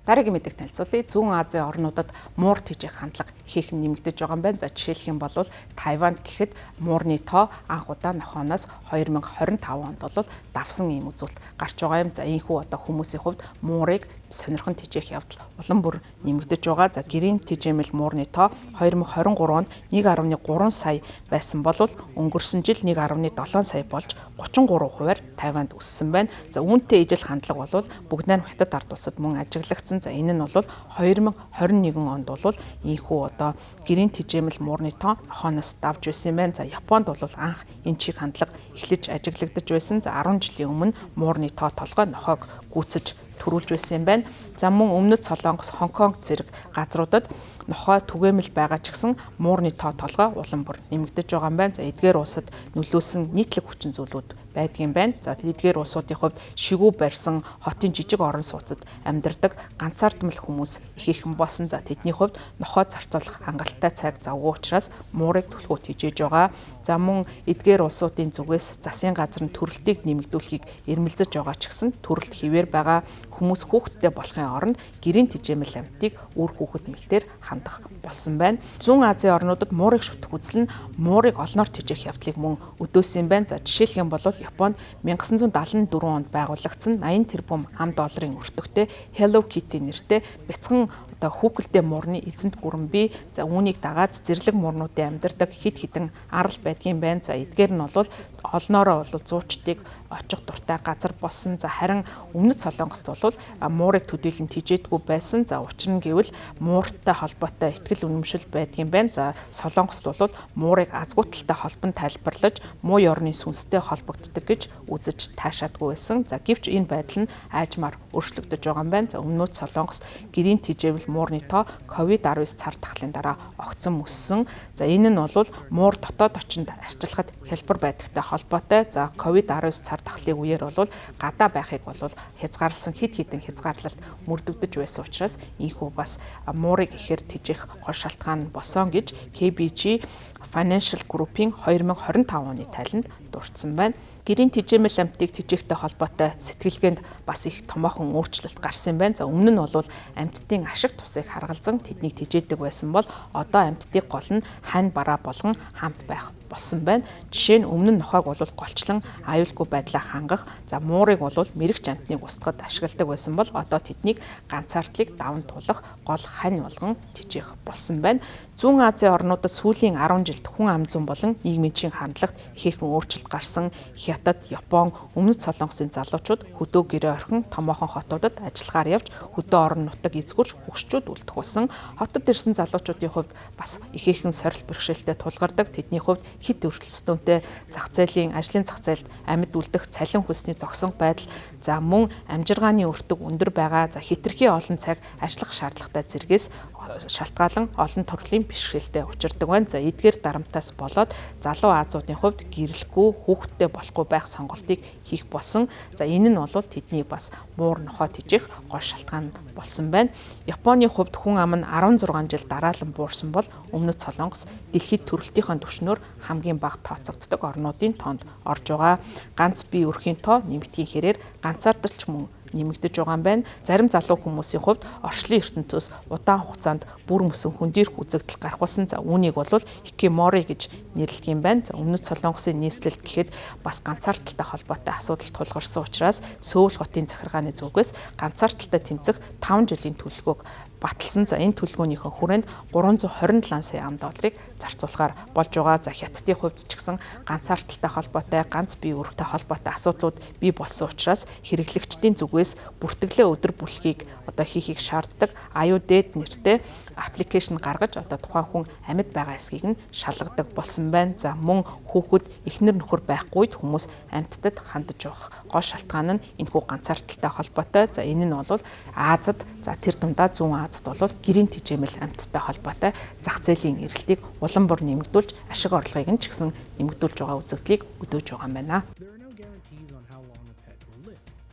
Дараагийн мэдээлэл танилцуулъя. Зүүн Азийн орнуудад муур тэжээх хандлага ихээхэн нэмэгдэж байгаа юм байна. За жишээлх юм бол Тайванд гэхэд муурны тоо анх удаа нохооноос 2025 онд бол давсан ийм үзүүлэлт гарч байгаа юм. За ийхүү одоо хүмүүсийн хувьд муурыг сонирхон тэжээх явдал улам бүр нэмэгдэж байгаа. За гэрийн тэжээмэл муурны тоо 2023 онд 1.3 сая байсан бол өнгөрсөн жил 1.7 сая болж 33%-аар Тайванд өссөн байна. За үүнтэй ижил хандлага бол бүгд найрамд хятад ард улсад мөн ажиглагдсан. За энэ нь бол 2021 онд бол ийхүү одоо гэрийн тэжээмэл муурны тоо нохооноос давж байсан юм байна. За Японд бол анх энэ чиг хандлага эхлэж ажиглагдаж байсан. За 10 жилийн өмнө муурны тоо толгой нохоог гүйцэж төрүүлж байсан юм байна. За мөн өмнөд Солонгос, Хонконг зэрэг газруудад нохой түгээмэл байгаа ч гэсэн муурны тоо толгой улам бүр нэмэгдэж байгаа юм байна. За эдгээр улсад нөлөөсөн нийтлэг хүчин зүйлүүд байдгийн байна. За эдгээр улсуудын хувьд шигүү барьсан хотын жижиг орон сууцад амьдардаг ганцаардмал хүмүүс ихээхэн болсон. За тэдний хувьд нохой зарцуулах хангалттай цаг завгүй учраас муурыг түлхүү тижээж байгаа. За мөн эдгээр улсуудын зүгээс засгийн газар нь төрөлтийг нэмэгдүүлэхийг эрмэлзэж байгаа ч гэсэн төрөлт хിവэр байгаа. Хүмүүс хүүхэдтэй болохын оронд гэрийн тэжээмэл амьтыг үр хүүхэд мэтээр хандах болсон байна. Зүүн Азийн орнуудад муурыг шүтэх үзэл нь муурыг олноор тэжээх явдлыг мөн өдөөсөн юм байна. За жишээлх юм бол Японд 1974 онд байгуулагдсан 80 тэрбум $. Өртөгтэй Hello Kitty нэртэй бяцхан одоо хүүхэлдэй муурны эзэнт гүрэн бий. За үүнийг дагаад зэрлэг муурнуудын амьдардаг хэд хэдэн арал байдгийн байна. За эдгээр нь бол олноороо бол зуучдыг очих дуртай газар болсон. За харин өмнөд Солонгост бол муурыг төдийлөн тижээдгүй байсан. За учир нь гэвэл мууртай холбоотой ихтгэл үнэмшил байдгийн байна. За Солонгост бол муурыг азгууталтай холбон тайлбарлаж муу ёрны сүнстэй холбогддог гэж үзэж таашаадгүй байсан. За гэвч энэ байдал нь аажмаар өөрчлөгдөж байгаа юм байна. За өмнөд Солонгос гэрийн тэжээвэл муурны тоо COVID-19 цар тахлын дараа огцон өссөн. За энэ нь бол муур дотоод очинд арчилахад хялбар байдагтай холбоотой. За COVID-19 цар тахлын үеэр бол гадаа байхыг бол хязгаарласан хэд хэдэн хязгаарлалт мөрдөгдөж байсан учраас ийхүү бас муурыг ихээр тэжээх гол шалтгаан болсон гэж KBG Financial Group-ийн 2025 оны тайланд дурдсан байна. Гэрийн тэжээмэл амьтдыг тэжээхтэй холбоотой сэтгэлгээнд бас их томоохон өөрчлөлт гарсан юм байна. За өмнө нь бол амьтдын ашиг тусыг харгалзан тэднийг тэжээдэг байсан бол одоо амьтдыг гол нь хань бараа болгон хамт байх болсон байна. Жишээ нь өмнө нь нохойг бол голчлон аюулгүй байдлаа хангах, за муурыг бол мэрэгч амьтныг устгахад ашигладаг байсан бол одоо тэднийг ганцаардлыг даван туулах гол хань болгон тэжээх болсон байна. Зүүн Азийн орнуудад сүүлийн 10 жилд хүн ам зүйн болон нийгмийн чин хандлагт ихээхэн өөрчлөлт гарсан. Хятад, Япон, өмнөд Солонгосын залуучууд хөдөө гэрээ орхин томоохон хотуудад ажиллахаар явж хөдөө орон нутаг эзгүрч хөгшчүүд үлдэх болсон. Хотод ирсэн залуучуудын хувьд бас ихээхэн сорил бэрхшээлтэй тулгардаг. Тэдний хувьд хэд өрсөлдөөнтэй зах зээлийн ажлын зах зээлд амьд үлдэх цалин хөлсний зогсон байдал, за мөн амжиргааны өртөг өндөр байгаа, за хэтэрхий олон цаг ажиллах шаардлагатай зэргээс шалтгаалan олон төрлийн бэрхшээлтэй учирдаг байна. За эдгээр дарамтаас болоод залуу Азиудын хувьд гэрэлгүй, хүүхэдтэй болохгүй байх сонголтыг хийх болсон. За энэ нь бол тэдний бас муур нохой тэжээх гол шалтгаан болсон байна. Японы хувьд хүн ам нь 16 жил дараалан буурсан бол өмнөд Солонгос дэлхийд төрөлтийн түвшнөөр хамгийн бага тооцогддог орнуудын тоонд орж байгаа. Ганц бие өрхийн тоо нэмэгдэхийн хэрээр ганцаардалч мөн нэмэгдэж байгаа юм байна. Зарим залуу хүмүүсийн хувьд орчлын ертөнцөөс удаан хугацаанд бүр мөсөн хөндийрөх үзэгдэл гарах болсон. За үүнийг бол хикимори гэж нэрлэдэг юм байна. За өмнөд Солонгосын нийслэлд гэхэд бас ганцаардалтай холбоотой асуудал тулгарсан учраас Сөүл хотын захиргааны зүгээс ганцаардалтай тэмцэх 5 жилийн төлөвлөгөөг баталсан. За энэ төлөвлөгөөнийхөө хүрээнд $327 сая зарцуулахаар болж байгаа. За Хятадын хувьд ч гэсэн ганцаардалтай холбоотой, ганц бие өргөтэй холбоотой асуудлууд бий болсон учраас хэрэглэгчдийн зүгээс бүртгэлээ өдөр бүлхийг одоо хийхийг шаарддаг аюудээд нэртэй аппликейшн гаргаж одоо тухайн хүн амьд байгаа эсхийг нь шалгадаг болсон байна. За мөн хүүхэд эхнэр нөхөр байхгүй хүмүүс амьтдад хандаж явах гол шалтгаан нь энэхүү ганцаардалтай холбоотой. За энэ нь бол Азад, за тэр дундаа зүүн Азад бол гэрийн тэжээмэл амьтдтай холбоотой зах зээлийн эрэлтийг улам бүр нэмэгдүүлж ашиг орлогыг нь ч гэсэн нэмэгдүүлж байгаа үзэгдлийг өдөөж байгаа юм байна.